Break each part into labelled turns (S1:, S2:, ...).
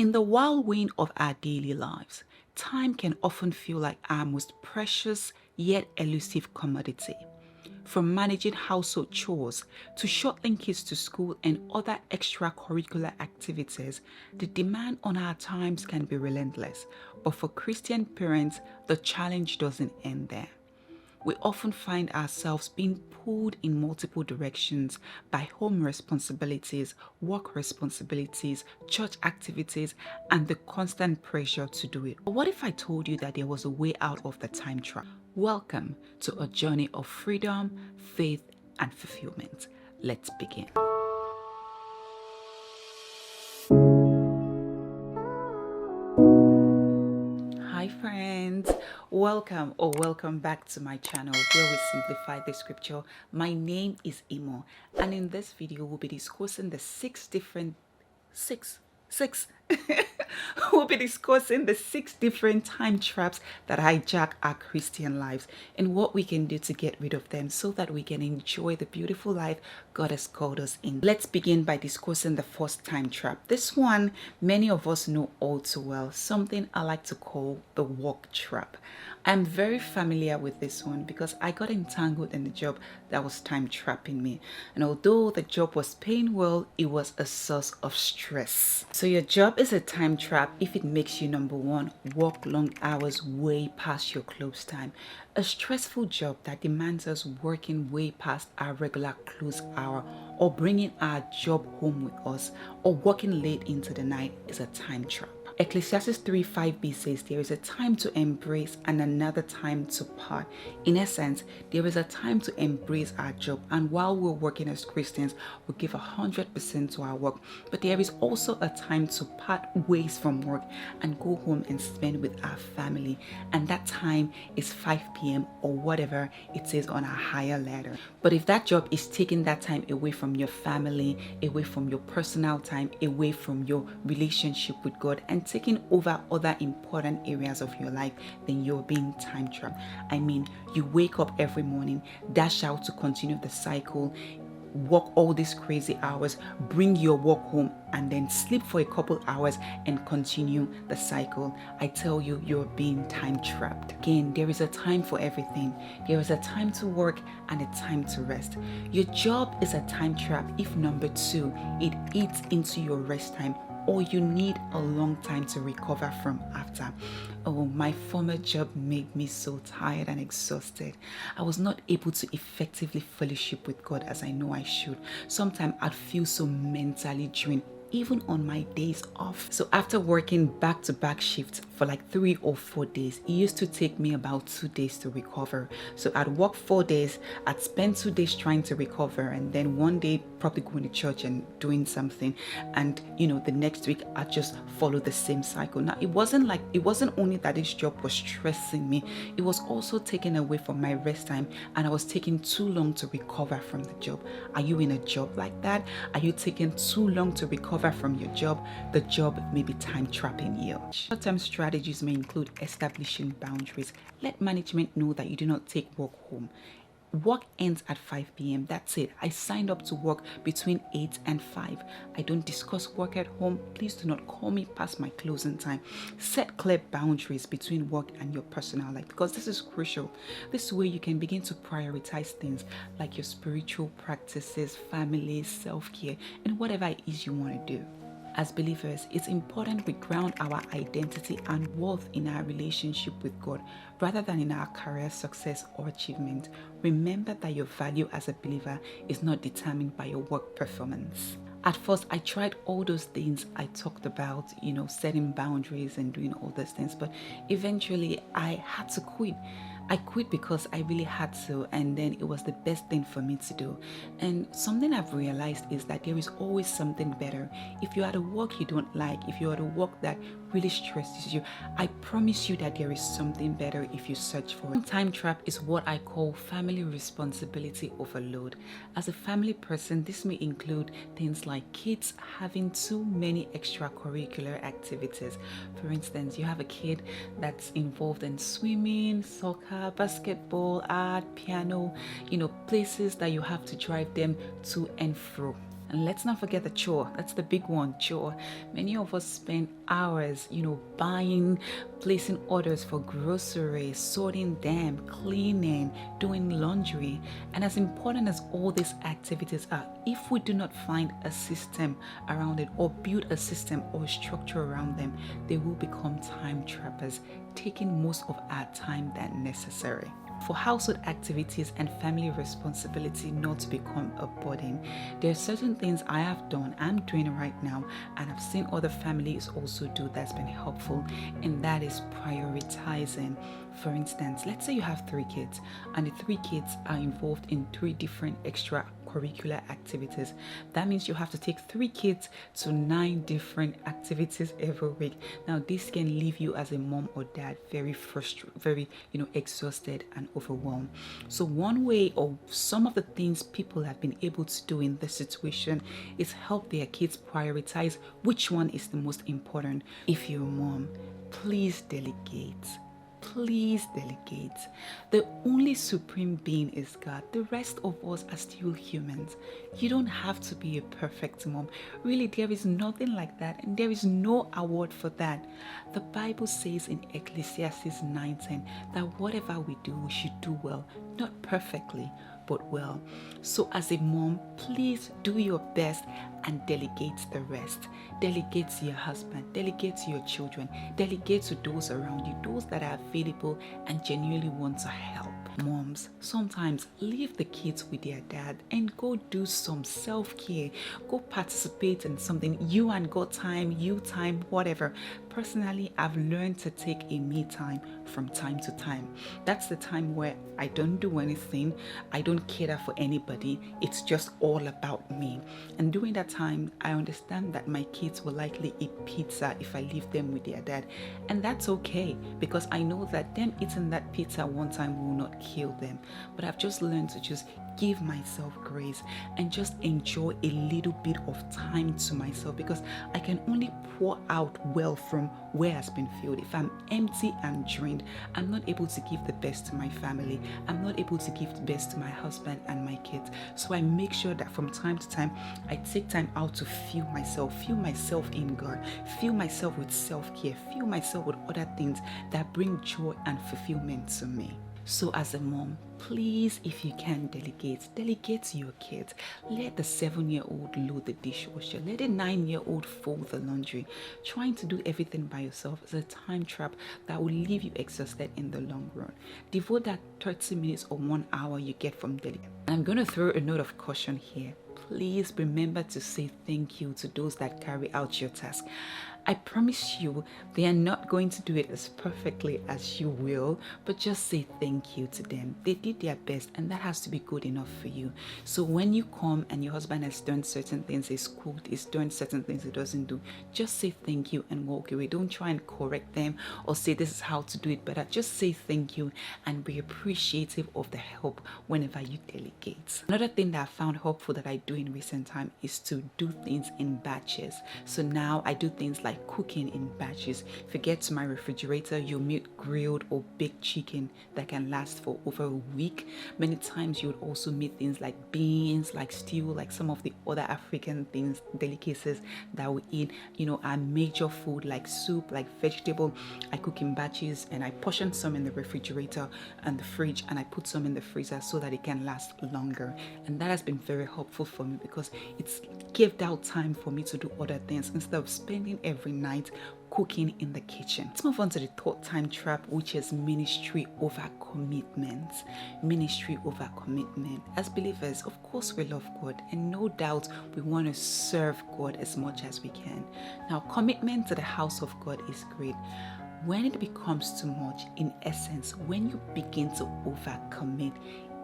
S1: In the whirlwind of our daily lives, time can often feel like our most precious yet elusive commodity. From managing household chores to shuttling kids to school and other extracurricular activities, the demand on our times can be relentless. But for Christian parents, the challenge doesn't end there. We often find ourselves being pulled in multiple directions by home responsibilities, work responsibilities, church activities, and the constant pressure to do it. But what if I told you that there was a way out of the time trap? Welcome to a journey of freedom, faith, and fulfillment. Let's begin. Hi friends, welcome back to my channel where we simplify the scripture. My name is Imo, and in this video we'll be discussing the six we'll be discussing the 6 different time traps that hijack our Christian lives and what we can do to get rid of them so that we can enjoy the beautiful life God has called us in. Let's begin by discussing the first time trap. This one many of us know all too well, something I like to call the work trap. I'm very familiar with this one because I got entangled in a job that was time trapping me. And although the job was paying well, it was a source of stress. So your job is a time trap if it makes you, number one, work long hours way past your close time. A stressful job that demands us working way past our regular close hour, or bringing our job home with us, or working late into the night is a time trap. Ecclesiastes 3:5b says there is a time to embrace and another time to part. In essence, there is a time to embrace our job, and while we're working as Christians, we give 100% to our work. But there is also a time to part ways from work and go home and spend with our family. And that time is 5 p.m. or whatever it is on a higher ladder. But if that job is taking that time away from your family, away from your personal time, away from your relationship with God, and taking over other important areas of your life, then you're being time trapped. I mean, you wake up every morning, dash out to continue the cycle, work all these crazy hours, bring your work home, and then sleep for a couple hours and continue the cycle. I tell you, you're being time trapped. Again, there is a time for everything. There is a time to work and a time to rest. Your job is a time trap if, number two, it eats into your rest time, or you need a long time to recover from after. Oh, my former job made me so tired and exhausted. I was not able to effectively fellowship with God as I know I should. Sometimes I'd feel so mentally drained, even on my days off. So after working back-to-back shifts for like 3 or 4 days, it used to take me about 2 days to recover. So I'd work 4 days, I'd spend 2 days trying to recover, and then 1 day probably going to church and doing something, and the next week I'd just follow the same cycle. Now it wasn't only that this job was stressing me, it was also taking away from my rest time, and I was taking too long to recover from the job. Are you in a job like that? Are you taking too long to recover from your job? The job may be time trapping you. Short-term strategies may include establishing boundaries. Let management know that you do not take work home. Work ends at 5 p.m. That's it. I signed up to work between 8 and 5. I don't discuss work at home. Please do not call me past my closing time. Set clear boundaries between work and your personal life, because this is crucial. This way you can begin to prioritize things like your spiritual practices, family, self-care, and whatever it is you want to do. As believers, it's important we ground our identity and worth in our relationship with God rather than in our career success or achievement. Remember that your value as a believer is not determined by your work performance. At first, I tried all those things I talked about, setting boundaries and doing all those things, but eventually I had to quit. I quit because I really had to, and then it was the best thing for me to do. And something I've realized is that there is always something better. If you are at a work you don't like, if you are at a work that really stresses you, I promise you that there is something better if you search for it. Time trap is what I call family responsibility overload. As a family person, this may include things like kids having too many extracurricular activities. For instance, you have a kid that's involved in swimming, soccer, basketball, art, piano, places that you have to drive them to and fro. And let's not forget the chore. That's the big one, chore. Many of us spend hours, buying, placing orders for groceries, sorting them, cleaning, doing laundry. And as important as all these activities are, if we do not find a system around it or build a system or structure around them, they will become time trappers, taking most of our time than necessary. For household activities and family responsibility not to become a burden, there are certain things I have done, I'm doing right now, and I've seen other families also do that's been helpful, and that is prioritizing. For instance, let's say you have 3 kids, and the 3 kids are involved in 3 different extracurricular activities. That means you have to take 3 kids to 9 different activities every week. Now, this can leave you as a mom or dad very frustrated, very exhausted and overwhelmed. So one way, or some of the things people have been able to do in this situation, is help their kids prioritize which one is the most important. If you're a mom, please delegate. Please delegate. The only supreme being is God. The rest of us are still humans. You don't have to be a perfect mom. Really, there is nothing like that, and there is no award for that. The Bible says in Ecclesiastes 9:10 that whatever we do, we should do well, not perfectly, but well. So as a mom, please do your best and delegate the rest. Delegate to your husband, delegate to your children, delegate to those around you, those that are available and genuinely want to help. Moms, sometimes leave the kids with their dad and go do some self-care. Go participate in something, you and God time, you time, whatever. Personally, I've learned to take a me time from time to time. That's the time where I don't do anything, I don't cater for anybody, it's just all about me. And during that time, I understand that my kids will likely eat pizza if I leave them with their dad. And that's okay, because I know that them eating that pizza one time will not kill them. But I've just learned to just give myself grace and just enjoy a little bit of time to myself, because I can only pour out well from where has been filled. If I'm empty and drained, I'm not able to give the best to my family, I'm not able to give the best to my husband and my kids. So I make sure that from time to time I take time out to fuel myself in God, fuel myself with self-care, fuel myself with other things that bring joy and fulfillment to me. So as a mom, please, if you can, delegate to your kids. Let the 7-year-old load the dishwasher. Let the 9-year-old fold the laundry. Trying to do everything by yourself is a time trap that will leave you exhausted in the long run. Devote that 30 minutes or 1 hour you get from delegating. And I'm going to throw a note of caution here. Please remember to say thank you to those that carry out your task. I promise you, they are not going to do it as perfectly as you will, but just say thank you to them. They did their best, and that has to be good enough for you. So when you come and your husband has done certain things, he's cooked, he's done certain things he doesn't do, just say thank you and walk away. Don't try and correct them or say this is how to do it better. Just say thank you and be appreciative of the help whenever you delegate. Another thing that I found helpful that I do in recent time is to do things in batches. So now I do things like cooking in batches. If you get to my refrigerator, you'll meet grilled or baked chicken that can last for over a week. Many times you would also meet things like beans, like stew, like some of the other African things, delicacies that we eat, our major food like soup, like vegetable. I cook in batches and I portion some in the refrigerator and the fridge, and I put some in the freezer so that it can last longer. And that has been very helpful for me because it's given out time for me to do other things instead of spending every night cooking in the kitchen. Let's move on to the third time trap, which is ministry over commitment. Ministry over commitment. As believers, of course, we love God, and no doubt we want to serve God as much as we can. Now, commitment to the house of God is great. When it becomes too much, in essence, when you begin to overcommit,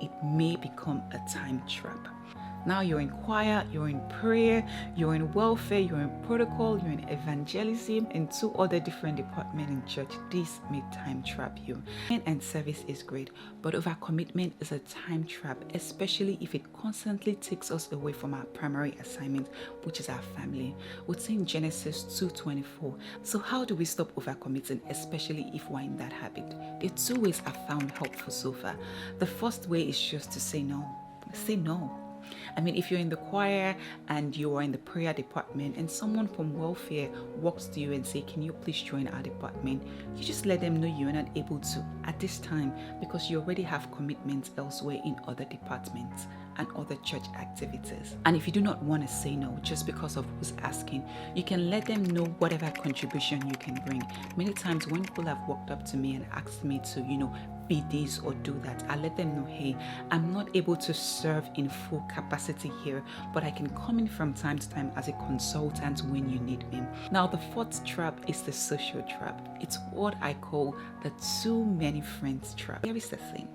S1: it may become a time trap. Now you're in choir, you're in prayer, you're in welfare, you're in protocol, you're in evangelism, and 2 other different departments in church. This may time trap you. And service is great, but overcommitment is a time trap, especially if it constantly takes us away from our primary assignment, which is our family. What's in Genesis 2:24. So how do we stop overcommitting, especially if we're in that habit? The 2 ways I found helpful so far. The first way is just to say no. Say no. I mean, if you're in the choir and you are in the prayer department and someone from welfare walks to you and say, can you please join our department? You just let them know you're not able to at this time because you already have commitments elsewhere in other departments and other church activities. And if you do not want to say no just because of who's asking, you can let them know whatever contribution you can bring. Many times when people have walked up to me and asked me to, be this or do that, I let them know, hey, I'm not able to serve in full capacity here, but I can come in from time to time as a consultant when you need me. Now, the fourth trap is the social trap. It's what I call the too many friends trap. Here is the thing.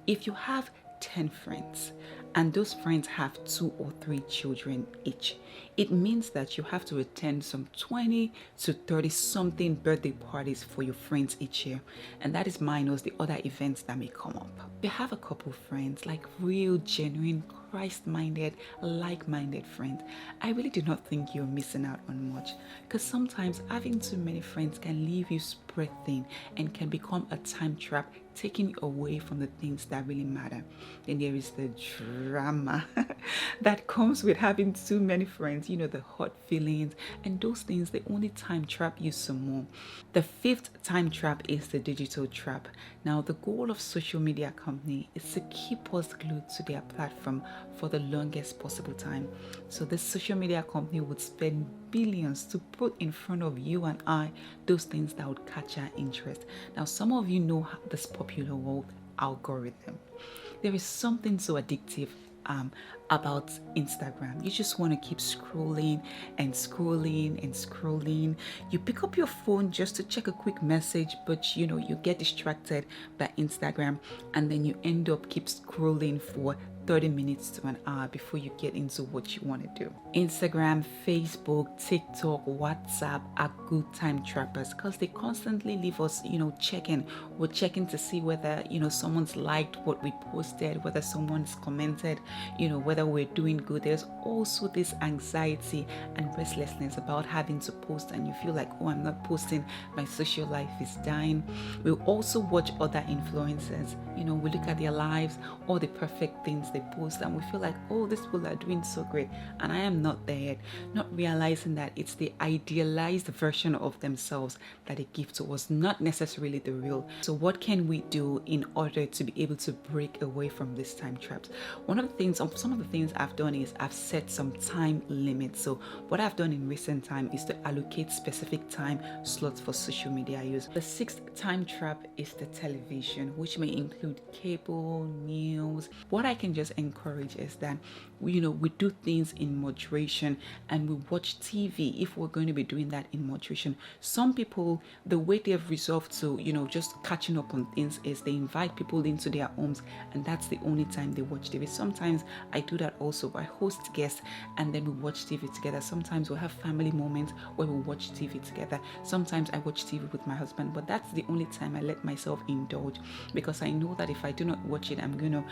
S1: If you have 10 friends and those friends have 2 or 3 children each, it means that you have to attend some 20 to 30 something birthday parties for your friends each year, and that is minus the other events that may come up. If you have a couple friends, like real genuine Christ-minded, like-minded friends, I really do not think you're missing out on much, because sometimes having too many friends can leave you spread thin and can become a time trap, taking you away from the things that really matter. Then there is the drama that comes with having too many friends, the hot feelings, and those things, they only time trap you some more. The fifth time trap is the digital trap. Now, the goal of social media company is to keep us glued to their platform for the longest possible time. So this social media company would spend billions to put in front of you and I those things that would catch our interest. Now, some of you know this popular word, algorithm. There is something so addictive about Instagram. You just want to keep scrolling and scrolling and scrolling. You pick up your phone just to check a quick message, but you get distracted by Instagram, and then you end up keep scrolling for 30 minutes to an hour before you get into what you want to do. Instagram, Facebook, TikTok, WhatsApp are good time trappers because they constantly leave us, checking. We're checking to see whether, someone's liked what we posted, whether someone's commented, whether we're doing good. There's also this anxiety and restlessness about having to post, and you feel like, oh, I'm not posting, my social life is dying. We'll also watch other influencers. We look at their lives, all the perfect things they post, and we feel like, oh, these people are doing so great, and I am not there yet, not realizing that it's the idealized version of themselves that they give to us, not necessarily the real. So what can we do in order to be able to break away from these time traps? Some of the things I've done is I've set some time limits. So what I've done in recent time is to allocate specific time slots for social media use. The sixth time trap is the television, which may include cable, news. What I can just encourage is that we do things in moderation, and we watch TV if we're going to be doing that in moderation. Some people, the way they've resolved to just catching up on things is they invite people into their homes, and that's the only time they watch TV. Sometimes I do that also. I host guests and then we watch TV together. Sometimes we'll have family moments where we watch TV together. Sometimes I watch TV with my husband, but that's the only time I let myself indulge, because I know that if I do not watch it, I'm gonna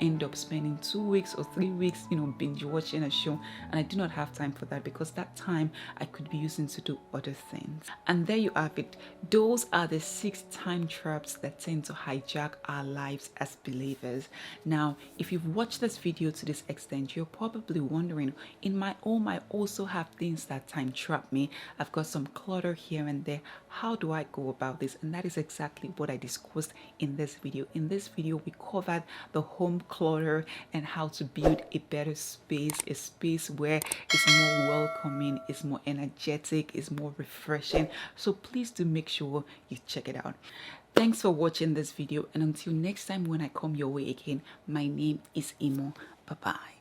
S1: end up spending 2 weeks or 3 weeks binge watching a show, and I do not have time for that, because that time I could be using to do other things. And there you have it. Those are the 6 time traps that tend to hijack our lives as believers. Now, if you've watched this video to this extent, you're probably wondering, in my home I also have things that time trap me. I've got some clutter here and there. How do I go about this? And that is exactly what I discussed in this video. In this video, we covered the home clutter and how to build a better space, a space where it's more welcoming, it's more energetic, it's more refreshing. So please do make sure you check it out. Thanks for watching this video, and until next time when I come your way again, my name is Imo. Bye bye.